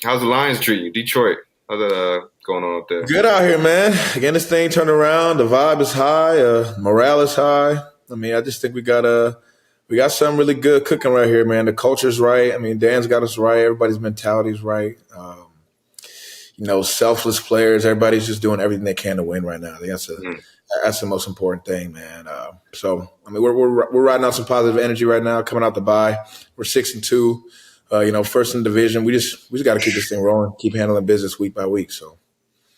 How's the Lions treating you? Detroit, how's that going on up there? Good out here, man. Again, this thing turned around. The vibe is high. Morale is high. I mean, I just think we got something really good cooking right here, man. The culture's right. I mean, Dan's got us right. Everybody's mentality's right. Selfless players. Everybody's just doing everything they can to win right now. I think that's the most important thing, man. We're riding out some positive energy right now. Coming out the bye, we're 6-2. First in the division. We just got to keep this thing rolling. Keep handling business week by week. So,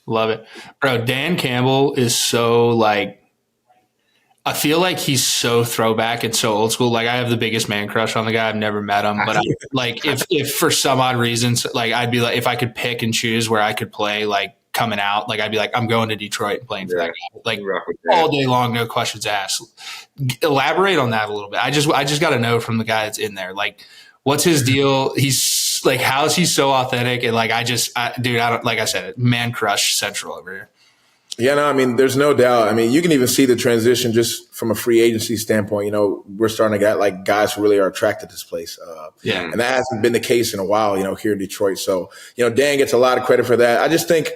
love it, bro. Dan Campbell is so I feel like he's so throwback and so old school. Like, I have the biggest man crush on the guy. I've never met him, but if for some odd reasons, I'd be like, if I could pick and choose where I could play, coming out, I'd be like, I'm going to Detroit and playing for that guy, all day long, no questions asked. Elaborate on that a little bit. I just got to know from the guy that's in there, what's his deal? He's how is he so authentic? And like I said, man crush central over here. Yeah, no, I mean, there's no doubt. I mean, you can even see the transition just from a free agency standpoint. We're starting to get guys who really are attracted to this place. And that hasn't been the case in a while, here in Detroit. So, Dan gets a lot of credit for that. I just think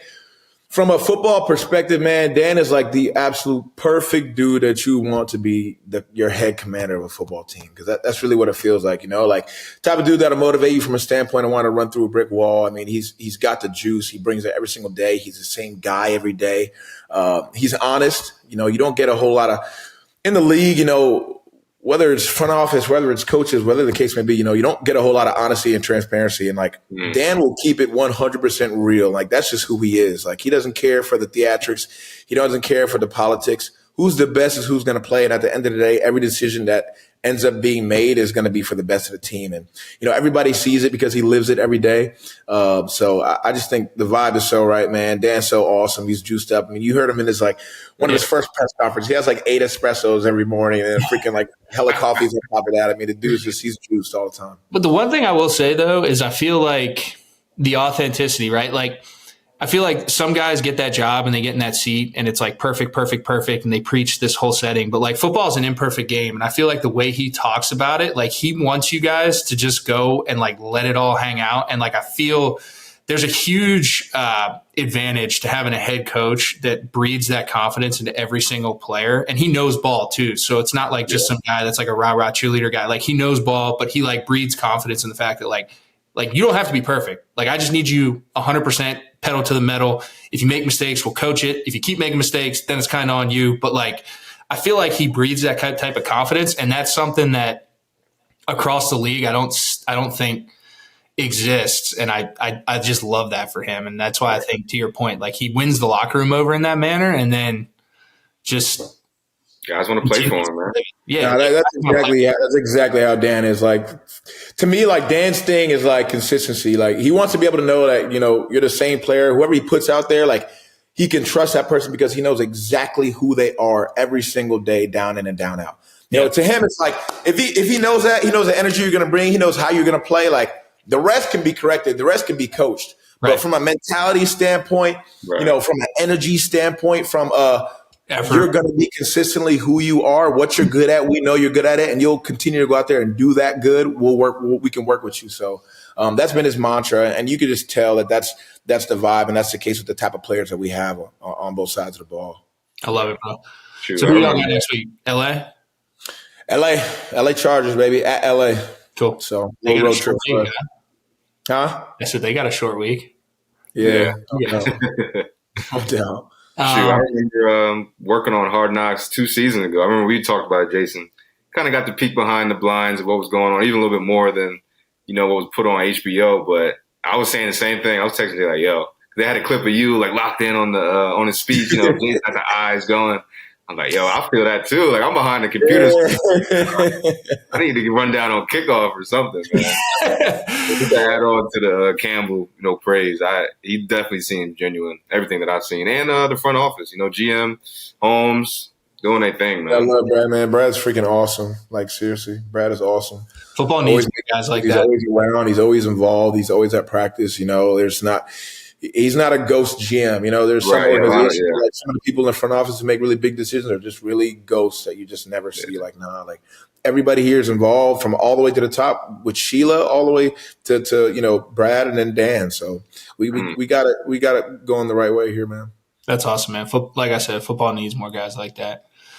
from a football perspective, man, Dan is the absolute perfect dude that you want to be your head commander of a football team, because that's really what it feels like, type of dude that'll motivate you from a standpoint of want to run through a brick wall. I mean, he's got the juice. He brings it every single day. He's the same guy every day. He's honest. You don't get a whole lot of in the league, whether it's front office, whether it's coaches, whatever the case may be, you don't get a whole lot of honesty and transparency. And Dan will keep it 100% real. That's just who he is. He doesn't care for the theatrics. He doesn't care for the politics. Who's the best is who's going to play. And at the end of the day, every decision that ends up being made is going to be for the best of the team. And, everybody sees it because he lives it every day. So I just think the vibe is so right, man. Dan's so awesome. He's juiced up. I mean, you heard him in his one of his first press conferences. He has 8 espressos every morning and freaking hella coffees on top of that. I mean, the dude's he's juiced all the time. But the one thing I will say, though, is I feel the authenticity, right? I feel like some guys get that job and they get in that seat and it's perfect, and they preach this whole setting. But football is an imperfect game. And I feel the way he talks about it, he wants you guys to just go and let it all hang out. And I feel there's a huge advantage to having a head coach that breeds that confidence into every single player. And he knows ball too. So it's not just some guy that's a rah-rah cheerleader guy. He knows ball, but he breeds confidence in the fact that you don't have to be perfect. I just need you 100% pedal to the metal. If you make mistakes, we'll coach it. If you keep making mistakes, then it's kind of on you. But I feel he breeds that type of confidence, and that's something that across the league I don't think exists. And I just love that for him, and that's why I think, to your point, he wins the locker room over in that manner, and then just guys want to play for him, man. Yeah, that's exactly how Dan is. To me, Dan's thing is consistency. He wants to be able to know that you're the same player. Whoever he puts out there, he can trust that person because he knows exactly who they are every single day, down in and down out. To him, it's if he knows that, he knows the energy you're going to bring, he knows how you're going to play. The rest can be corrected, the rest can be coached. Right. But from a mentality standpoint, from an energy standpoint, from you're going to be consistently who you are, what you're good at. We know you're good at it, and you'll continue to go out there and do that good. We can work with you. So that's been his mantra, and you can just tell that's the vibe, and that's the case with the type of players that we have on both sides of the ball. I love it, bro. So who y'all got next week? LA Chargers, baby, at LA. Cool. So little road trip. Huh? I said they got a short week. Yeah. No doubt. I remember working on Hard Knocks 2 seasons ago. I remember we talked about it, Jason. Kind of got to peek behind the blinds of what was going on, even a little bit more than, what was put on HBO. But I was saying the same thing. I was texting you yo, they had a clip of you locked in on his speech, Jason had the eyes going. I'm yo, I feel that too. I'm behind the computer. I need to run down on kickoff or something, man. To add on to the Campbell, praise. He definitely seemed genuine. Everything that I've seen, and the front office, GM, Holmes, doing their thing, man. I love Brad, man. Brad's freaking awesome. Seriously, Brad is awesome. Football needs guys like that. He's always around. He's always involved. He's always at practice. There's not. he's not a ghost GM. You know, there's some Right, organizations, yeah. like some of the people in the front office who make really big decisions are just really ghosts that you just never see. Like, nah, like everybody here is involved from all the way to the top with Sheila, all the way to you know, Brad and then Dan. So we got it going the right way here, man. That's awesome, man. Like I said, football needs more guys like that.